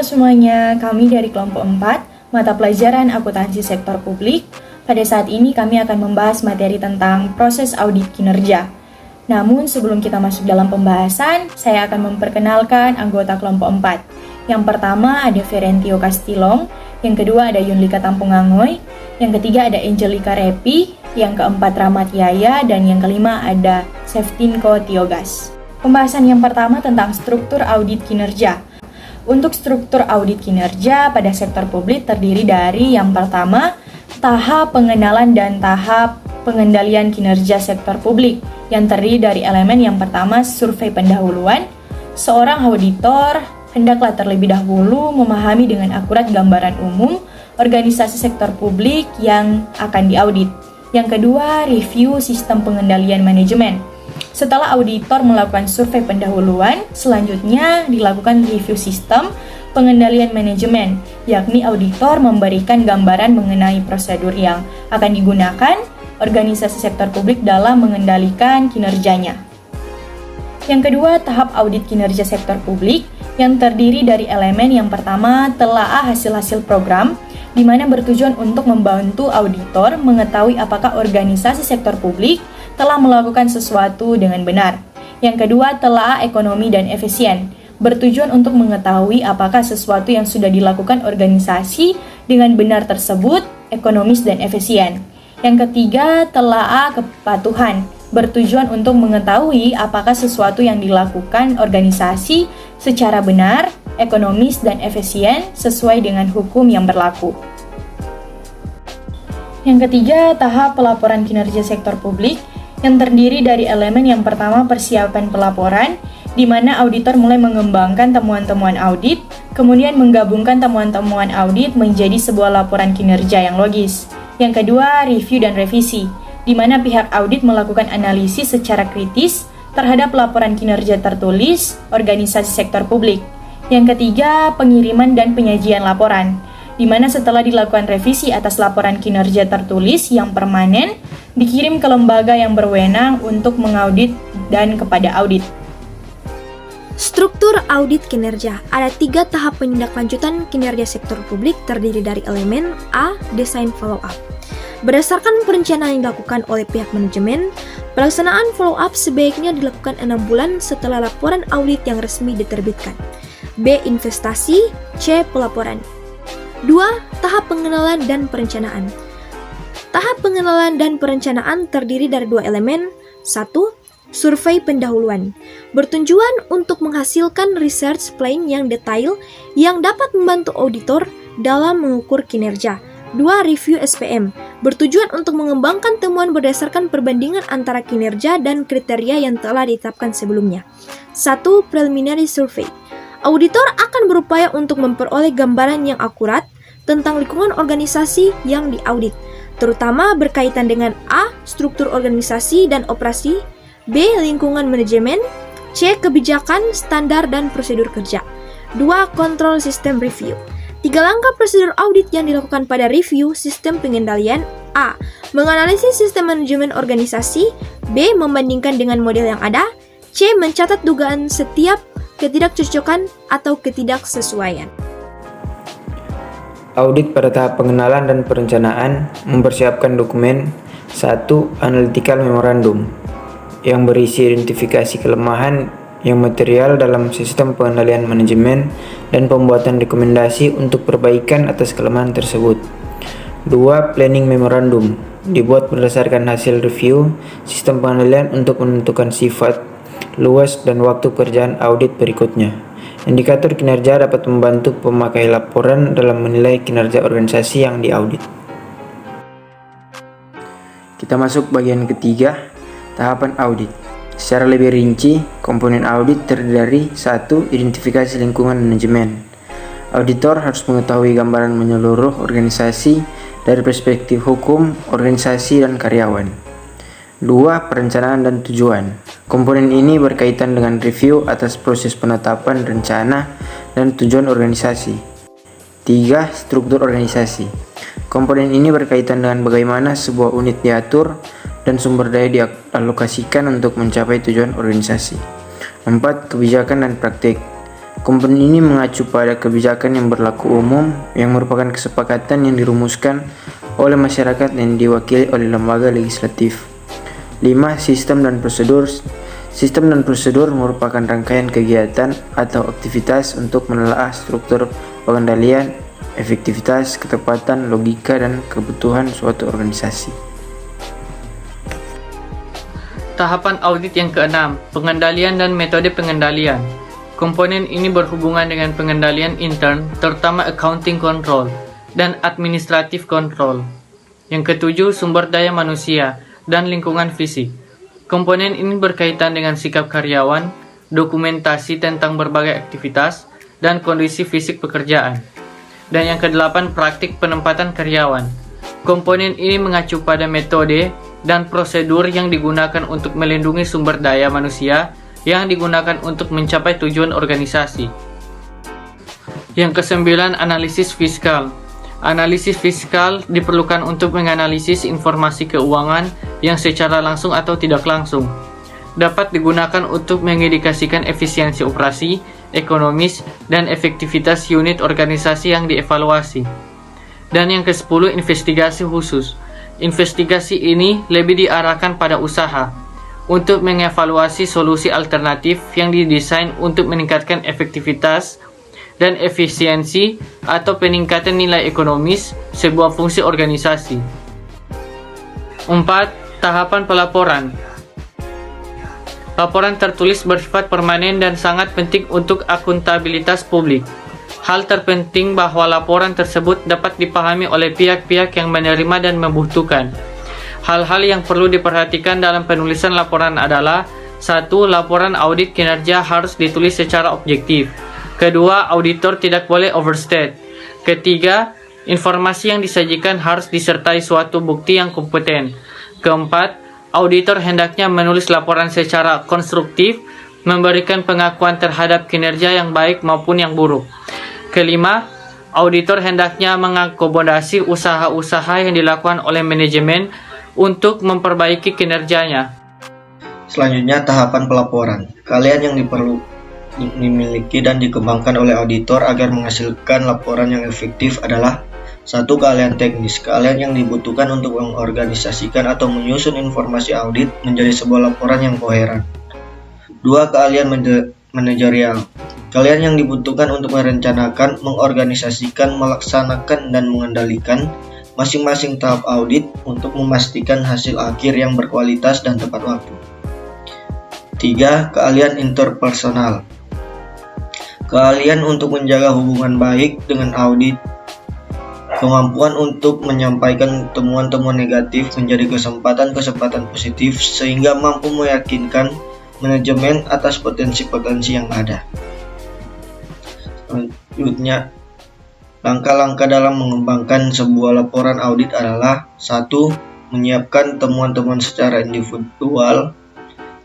semuanya, kami dari kelompok 4, mata pelajaran akuntansi sektor publik. Pada saat ini kami akan membahas materi tentang proses audit kinerja. Namun sebelum kita masuk dalam pembahasan, saya akan memperkenalkan anggota kelompok 4. Yang pertama ada Ferentio Castilong, yang kedua ada Yunlika Tampungangoy, yang ketiga ada Angelica Repi, yang keempat Rahmat Yaya, dan yang kelima ada Seftinko Tiogas. Pembahasan yang pertama tentang struktur audit kinerja. Untuk struktur audit kinerja pada sektor publik terdiri dari yang pertama, tahap pengenalan dan tahap pengendalian kinerja sektor publik yang terdiri dari elemen yang pertama survei pendahuluan. Seorang auditor hendaklah terlebih dahulu memahami dengan akurat gambaran umum organisasi sektor publik yang akan diaudit. Yang kedua, review sistem pengendalian manajemen. Setelah auditor melakukan survei pendahuluan, selanjutnya dilakukan review sistem pengendalian manajemen, yakni auditor memberikan gambaran mengenai prosedur yang akan digunakan organisasi sektor publik dalam mengendalikan kinerjanya. Yang kedua, tahap audit kinerja sektor publik yang terdiri dari elemen yang pertama, telaah hasil-hasil program, di mana bertujuan untuk membantu auditor mengetahui apakah organisasi sektor publik telah melakukan sesuatu dengan benar. Yang kedua, telaah ekonomi dan efisien, bertujuan untuk mengetahui apakah sesuatu yang sudah dilakukan organisasi dengan benar tersebut ekonomis dan efisien. Yang ketiga, telaah kepatuhan, bertujuan untuk mengetahui apakah sesuatu yang dilakukan organisasi secara benar, ekonomis, dan efisien sesuai dengan hukum yang berlaku. Yang ketiga, tahap pelaporan kinerja sektor publik yang terdiri dari elemen yang pertama persiapan pelaporan, di mana auditor mulai mengembangkan temuan-temuan audit, kemudian menggabungkan temuan-temuan audit menjadi sebuah laporan kinerja yang logis. Yang kedua, review dan revisi, di mana pihak audit melakukan analisis secara kritis terhadap laporan kinerja tertulis organisasi sektor publik. Yang ketiga, pengiriman dan penyajian laporan, di mana setelah dilakukan revisi atas laporan kinerja tertulis yang permanen, dikirim ke lembaga yang berwenang untuk mengaudit dan kepada audit. Struktur audit kinerja. Ada 3 tahap penindaklanjutan kinerja sektor publik terdiri dari elemen A. Desain follow-up. Berdasarkan perencanaan yang dilakukan oleh pihak manajemen, pelaksanaan follow-up sebaiknya dilakukan 6 bulan setelah laporan audit yang resmi diterbitkan. B. Investasi. C. Pelaporan. 2. Tahap pengenalan dan perencanaan. Tahap pengenalan dan perencanaan terdiri dari 2 elemen. 1. Survei pendahuluan, bertujuan untuk menghasilkan research plan yang detail yang dapat membantu auditor dalam mengukur kinerja. 2. Review SPM, bertujuan untuk mengembangkan temuan berdasarkan perbandingan antara kinerja dan kriteria yang telah ditetapkan sebelumnya. 1. Preliminary survey, auditor akan berupaya untuk memperoleh gambaran yang akurat tentang lingkungan organisasi yang diaudit, terutama berkaitan dengan A. Struktur organisasi dan operasi, B. Lingkungan manajemen, C. Kebijakan, standar, dan prosedur kerja. 2. Kontrol sistem review. 3 langkah prosedur audit yang dilakukan pada review sistem pengendalian. A. Menganalisis sistem manajemen organisasi. B. Membandingkan dengan model yang ada. C. Mencatat dugaan setiap ketidakcocokan atau ketidaksesuaian. Audit pada tahap pengenalan dan perencanaan mempersiapkan dokumen 1. Analytical Memorandum yang berisi identifikasi kelemahan yang material dalam sistem pengendalian manajemen dan pembuatan rekomendasi untuk perbaikan atas kelemahan tersebut. 2. Planning Memorandum dibuat berdasarkan hasil review sistem pengendalian untuk menentukan sifat, luas, dan waktu kerjaan audit berikutnya. Indikator kinerja dapat membantu pemakai laporan dalam menilai kinerja organisasi yang diaudit. Kita masuk bagian ketiga, tahapan audit. Secara lebih rinci, komponen audit terdiri dari 1. Identifikasi lingkungan manajemen. Auditor harus mengetahui gambaran menyeluruh organisasi dari perspektif hukum, organisasi, dan karyawan. 2. Perencanaan dan tujuan. Komponen ini berkaitan dengan review atas proses penetapan rencana dan tujuan organisasi. 3. Struktur organisasi. Komponen ini berkaitan dengan bagaimana sebuah unit diatur dan sumber daya dialokasikan untuk mencapai tujuan organisasi. 4. Kebijakan dan praktik. Komponen ini mengacu pada kebijakan yang berlaku umum yang merupakan kesepakatan yang dirumuskan oleh masyarakat yang diwakili oleh lembaga legislatif. 5. Sistem dan prosedur. Sistem dan prosedur merupakan rangkaian kegiatan atau aktivitas untuk menelaah struktur pengendalian, efektivitas, ketepatan, logika, dan kebutuhan suatu organisasi. Tahapan audit yang keenam, pengendalian dan metode pengendalian. Komponen ini berhubungan dengan pengendalian intern, terutama accounting control dan administrative control. Yang ketujuh, sumber daya manusia dan lingkungan fisik. Komponen ini berkaitan dengan sikap karyawan, dokumentasi tentang berbagai aktivitas, dan kondisi fisik pekerjaan. Dan yang kedelapan, praktik penempatan karyawan. Komponen ini mengacu pada metode dan prosedur yang digunakan untuk melindungi sumber daya manusia yang digunakan untuk mencapai tujuan organisasi. Yang kesembilan, analisis fiskal. Analisis fiskal diperlukan untuk menganalisis informasi keuangan yang secara langsung atau tidak langsung dapat digunakan untuk mengindikasikan efisiensi operasi, ekonomis, dan efektivitas unit organisasi yang dievaluasi. Dan yang ke-10, investigasi khusus. Investigasi ini lebih diarahkan pada usaha untuk mengevaluasi solusi alternatif yang didesain untuk meningkatkan efektivitas dan efisiensi atau peningkatan nilai ekonomis sebuah fungsi organisasi. 4. Tahapan pelaporan. Laporan tertulis bersifat permanen dan sangat penting untuk akuntabilitas publik. Hal terpenting bahwa laporan tersebut dapat dipahami oleh pihak-pihak yang menerima dan membutuhkan. Hal-hal yang perlu diperhatikan dalam penulisan laporan adalah: 1. Laporan audit kinerja harus ditulis secara objektif. 2. Auditor tidak boleh overstate. 3. Informasi yang disajikan harus disertai suatu bukti yang kompeten. 4. Auditor hendaknya menulis laporan secara konstruktif, memberikan pengakuan terhadap kinerja yang baik maupun yang buruk. 5. Auditor hendaknya mengakomodasi usaha-usaha yang dilakukan oleh manajemen untuk memperbaiki kinerjanya. Selanjutnya, tahapan pelaporan. Kalian yang dimiliki dan dikembangkan oleh auditor agar menghasilkan laporan yang efektif adalah: 1. Keahlian teknis. Keahlian yang dibutuhkan untuk mengorganisasikan atau menyusun informasi audit menjadi sebuah laporan yang koheren. 2. Keahlian manajerial. Keahlian yang dibutuhkan untuk merencanakan, mengorganisasikan, melaksanakan, dan mengendalikan masing-masing tahap audit untuk memastikan hasil akhir yang berkualitas dan tepat waktu. 3. Keahlian interpersonal. Keahlian untuk menjaga hubungan baik dengan audit. Kemampuan untuk menyampaikan temuan-temuan negatif menjadi kesempatan-kesempatan positif sehingga mampu meyakinkan manajemen atas potensi-potensi yang ada. Selanjutnya, langkah-langkah dalam mengembangkan sebuah laporan audit adalah: 1. Menyiapkan temuan-temuan secara individual.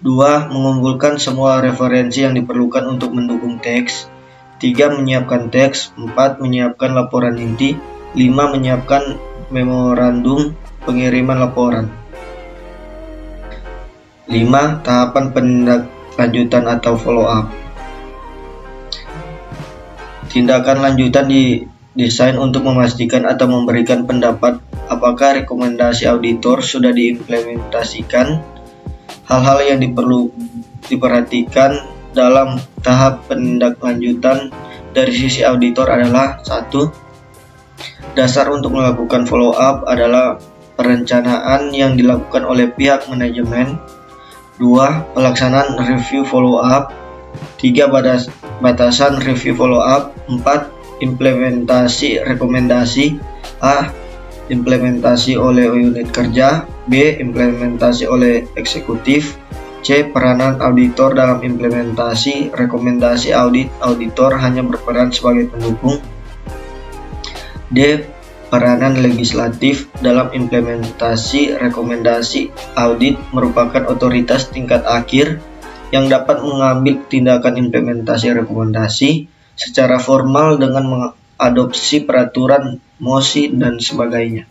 2. Mengumpulkan semua referensi yang diperlukan untuk mendukung teks. 3. Menyiapkan teks. 4. Menyiapkan laporan inti. 5. Menyiapkan memorandum pengiriman laporan. 5. Tahapan penindaklanjutan atau follow up. Tindakan lanjutan didesain untuk memastikan atau memberikan pendapat apakah rekomendasi auditor sudah diimplementasikan. Hal-hal yang perlu diperhatikan dalam tahap penindaklanjutan dari sisi auditor adalah: 1. Dasar untuk melakukan follow up adalah perencanaan yang dilakukan oleh pihak manajemen. 2. Pelaksanaan review follow up. 3. Batasan review follow up. 4. Implementasi rekomendasi. A. Implementasi oleh unit kerja. B. Implementasi oleh eksekutif. C. Peranan auditor dalam implementasi rekomendasi audit. Auditor hanya berperan sebagai pendukung. D. Peranan legislatif dalam implementasi rekomendasi audit merupakan otoritas tingkat akhir yang dapat mengambil tindakan implementasi rekomendasi secara formal dengan mengadopsi peraturan, mosi, dan sebagainya.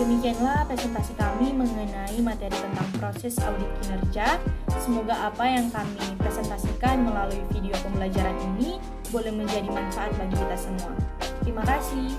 Demikianlah presentasi kami mengenai materi tentang proses audit kinerja. Semoga apa yang kami presentasikan melalui video pembelajaran ini boleh menjadi manfaat bagi kita semua. Terima kasih.